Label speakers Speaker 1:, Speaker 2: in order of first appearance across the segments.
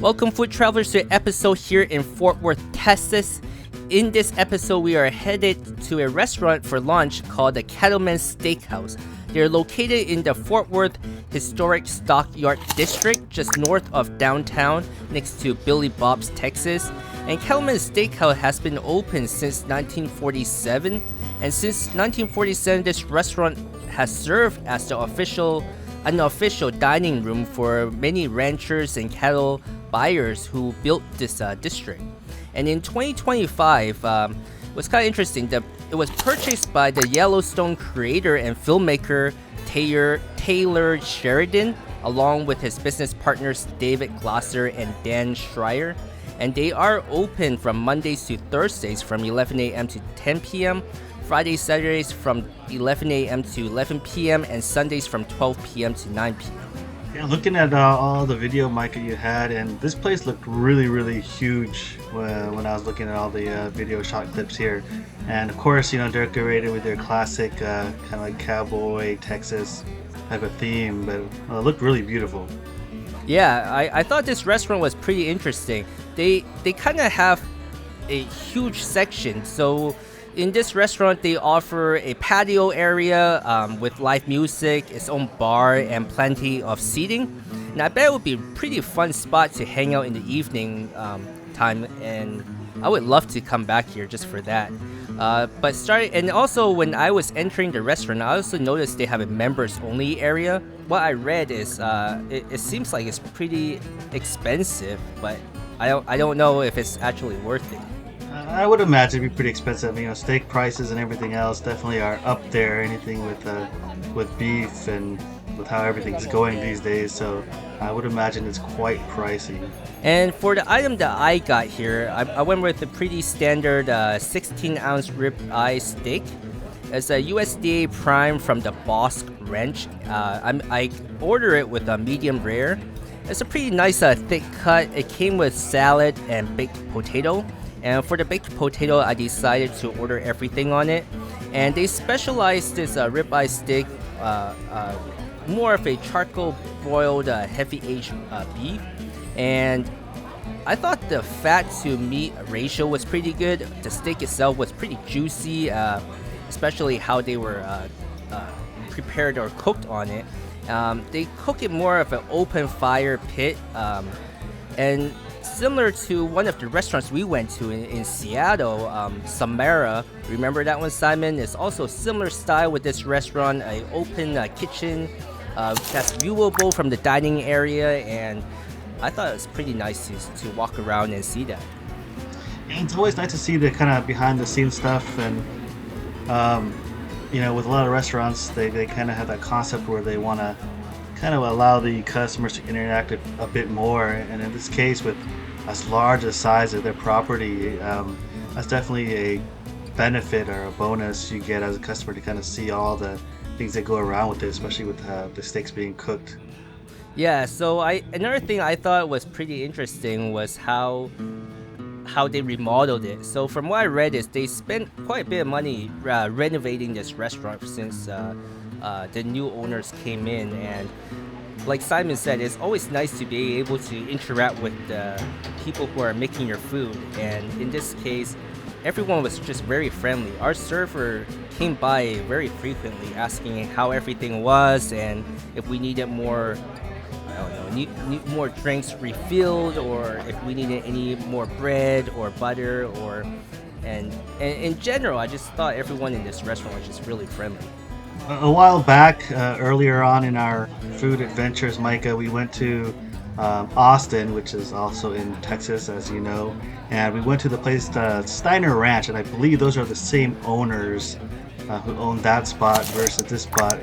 Speaker 1: Welcome, food travelers, to an episode here in Fort Worth, Texas. In this episode, we are headed to a restaurant for lunch called the Cattleman Steakhouse. They're located in the Fort Worth historic Stockyards District, just north of downtown, next to Billy Bob's, Texas. And Cattleman Steakhouse has been open since 1947. And since 1947, this restaurant has served as the unofficial dining room for many ranchers and cattle buyers who built this district. And in 2025, it was kind of interesting that it was purchased by the Yellowstone creator and filmmaker Taylor Sheridan, along with his business partners David Glosser and Dan Schreier. And they are open from Mondays to Thursdays from 11 a.m. to 10 p.m., Fridays, Saturdays from 11 a.m. to 11 p.m., and Sundays from 12 p.m. to 9 p.m.
Speaker 2: Yeah, looking at all the video, Micah, you had, and this place looked really, really huge when I was looking at all the video shot clips here. And of course, decorated with their classic kind of like cowboy Texas type of theme, but it looked really beautiful.
Speaker 1: Yeah, I thought this restaurant was pretty interesting. They kind of have a huge section. So in this restaurant, they offer a patio area with live music, its own bar, and plenty of seating. And I bet it would be a pretty fun spot to hang out in the evening time, and I would love to come back here just for that. And also when I was entering the restaurant, I also noticed they have a members-only area. What I read is it seems like it's pretty expensive, but I don't know if it's actually worth it.
Speaker 2: I would imagine it'd be pretty expensive. Steak prices and everything else definitely are up there. Anything with beef and with how everything's going these days. So I would imagine it's quite pricey.
Speaker 1: And for the item that I got here, I went with a pretty standard 16-ounce ribeye steak. It's a USDA prime from the Bosque Ranch. I ordered it with a medium rare. It's a pretty nice thick cut. It came with salad and baked potato. And for the baked potato, I decided to order everything on it. And they specialize this ribeye steak, more of a charcoal broiled heavy-aged beef. And I thought the fat to meat ratio was pretty good. The steak itself was pretty juicy, especially how they were prepared or cooked on it. They cook it more of an open fire pit, and similar to one of the restaurants we went to in Seattle, Samara. Remember that one, Simon? It's also similar style with this restaurant, an open kitchen that's viewable from the dining area, and I thought it was pretty nice to walk around and see that.
Speaker 2: And it's always nice to see the kind of behind-the-scenes stuff, and with a lot of restaurants, they kind of have that concept where they want to kind of allow the customers to interact a bit more, and in this case, with as large a size of their property, that's definitely a benefit or a bonus you get as a customer to kind of see all the things that go around with it, especially with the steaks being cooked.
Speaker 1: Yeah, so another thing I thought was pretty interesting was how they remodeled it. So from what I read is they spent quite a bit of money renovating this restaurant since the new owners came in, and like Simon said, it's always nice to be able to interact with the people who are making your food, and in this case, everyone was just very friendly. Our server came by very frequently asking how everything was and if we needed more, need more drinks refilled, or if we needed any more bread or butter, and in general, I just thought everyone in this restaurant was just really friendly.
Speaker 2: A while back, earlier on in our food adventures, Micah, we went to Austin, which is also in Texas, as you know, and we went to the place Steiner Ranch, and I believe those are the same owners who own that spot versus this spot.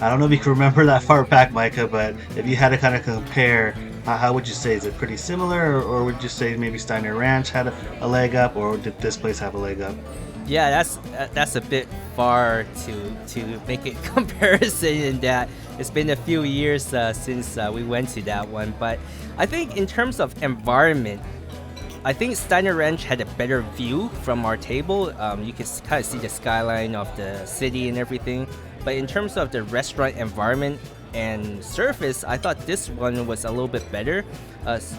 Speaker 2: I don't know if you can remember that far back, Micah, but if you had to kind of compare, how would you say? Is it pretty similar, or would you say maybe Steiner Ranch had a leg up, or did this place have a leg up?
Speaker 1: Yeah, that's a bit far to make a comparison in that it's been a few years since we went to that one. But I think in terms of environment, I think Steiner Ranch had a better view from our table. You can kind of see the skyline of the city and everything. But in terms of the restaurant environment, and surface, I thought this one was a little bit better.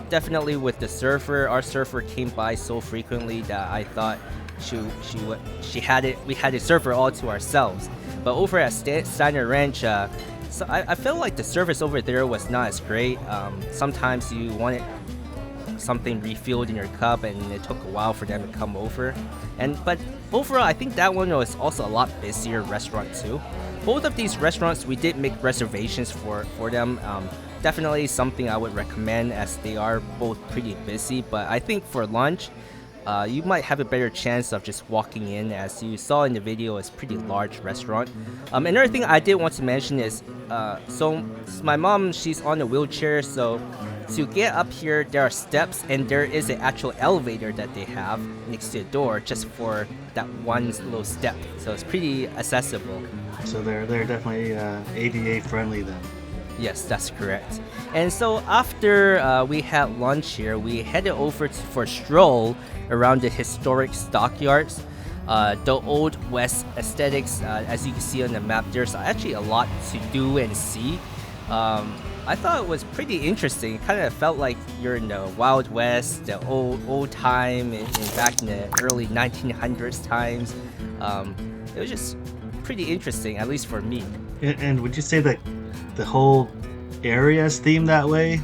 Speaker 1: Definitely with the surfer, our surfer came by so frequently that I thought she had it. We had a surfer all to ourselves. But over at Steiner Ranch, so I felt like the service over there was not as great. Sometimes you wanted something refilled in your cup, and it took a while for them to come over. But overall, I think that one was also a lot busier restaurant too. Both of these restaurants, we did make reservations for them. Definitely something I would recommend, as they are both pretty busy. But I think for lunch, you might have a better chance of just walking in. As you saw in the video, it's a pretty large restaurant. Another thing I did want to mention is, so my mom, she's on a wheelchair, so to get up here, there are steps, and there is an actual elevator that they have next to the door just for that one little step. So it's pretty accessible.
Speaker 2: So they're definitely ADA friendly then.
Speaker 1: Yes, that's correct. And so after we had lunch here, we headed over for a stroll around the historic Stockyards. The Old West aesthetics, as you can see on the map, there's actually a lot to do and see. I thought it was pretty interesting. It kind of felt like you're in the Wild West, the old time, back in the early 1900s times. It was just pretty interesting, at least for me.
Speaker 2: And would you say that the whole area is themed that way?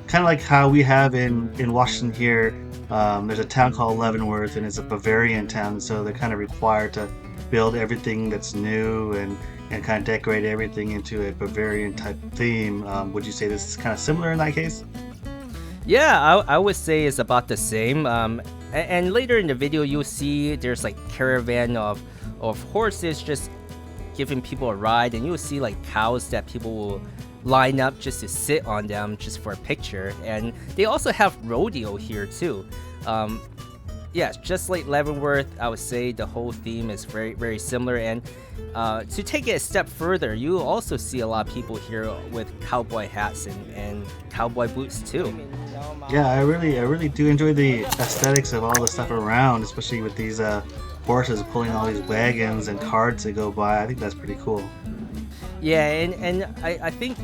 Speaker 2: Kind of like how we have in Washington here. There's a town called Leavenworth, and it's a Bavarian town, so they're kind of required to build everything that's new and kind of decorate everything into a Bavarian type theme. Would you say this is kind of similar in that case?
Speaker 1: Yeah, I would say it's about the same. And later in the video, you'll see there's like caravan of horses just giving people a ride, and you'll see like cows that people will line up just to sit on them just for a picture. And they also have rodeo here too. Yeah, just like Leavenworth, I would say the whole theme is very, very similar. And to take it a step further, you also see a lot of people here with cowboy hats and cowboy boots too.
Speaker 2: Yeah, I really do enjoy the aesthetics of all the stuff around, especially with these horses pulling all these wagons and carts that go by. I think that's pretty cool.
Speaker 1: Yeah, and I think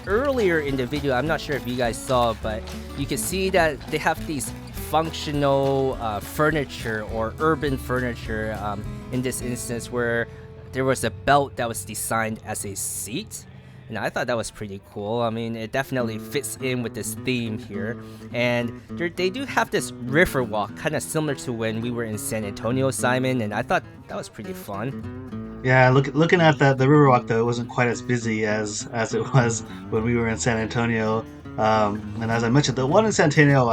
Speaker 1: earlier in the video, I'm not sure if you guys saw, but you can see that they have these functional furniture or urban furniture in this instance, where there was a belt that was designed as a seat. And I thought that was pretty cool. I mean, it definitely fits in with this theme here. And they do have this river walk, kind of similar to when we were in San Antonio, Simon, and I thought that was pretty fun.
Speaker 2: Yeah, looking at the Riverwalk, though, it wasn't quite as busy as it was when we were in San Antonio. And as I mentioned, the one in San Antonio,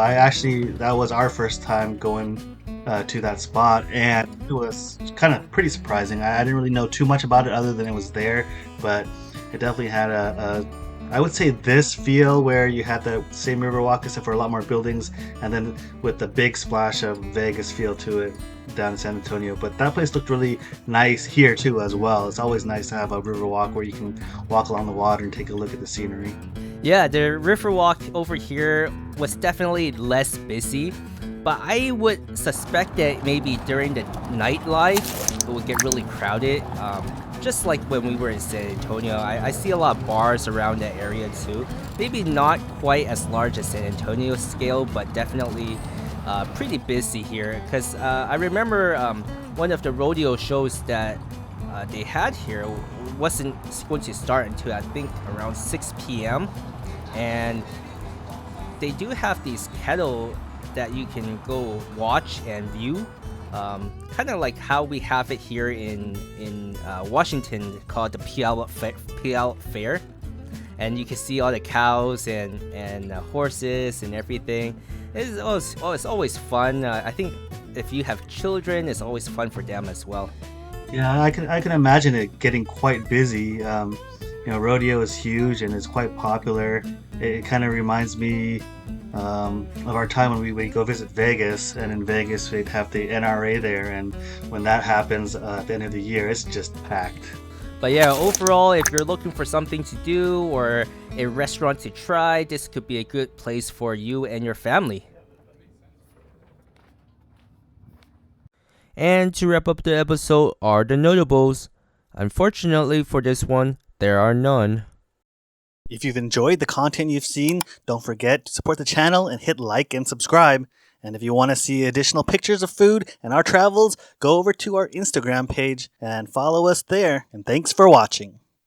Speaker 2: that was our first time going to that spot, and it was kind of pretty surprising. I didn't really know too much about it other than it was there, but it definitely had I would say this feel where you had the same Riverwalk except for a lot more buildings, and then with the big splash of Vegas feel to it down in San Antonio. But that place looked really nice here too as well. It's always nice to have a Riverwalk where you can walk along the water and take a look at the scenery.
Speaker 1: Yeah, the Riverwalk over here was definitely less busy, but I would suspect that maybe during the nightlife it would get really crowded. Just like when we were in San Antonio, I see a lot of bars around that area too. Maybe not quite as large as San Antonio scale, but definitely pretty busy here. Because I remember one of the rodeo shows that they had here wasn't going to start until I think around 6 p.m. And they do have these cattle that you can go watch and view. Kind of like how we have it here in Washington, called the Puyallup Fair, and you can see all the cows and horses and everything. It's always fun. I think if you have children, it's always fun for them as well.
Speaker 2: Yeah, I can imagine it getting quite busy. Rodeo is huge and it's quite popular. It kind of reminds me of our time when we go visit Vegas, and in Vegas we'd have the NRA there, and when that happens at the end of the year, it's just packed.
Speaker 1: But yeah, overall, if you're looking for something to do or a restaurant to try, this could be a good place for you and your family. And to wrap up the episode are the notables. Unfortunately for this one, there are none.
Speaker 2: If you've enjoyed the content you've seen, don't forget to support the channel and hit like and subscribe. And if you want to see additional pictures of food and our travels, go over to our Instagram page and follow us there. And thanks for watching.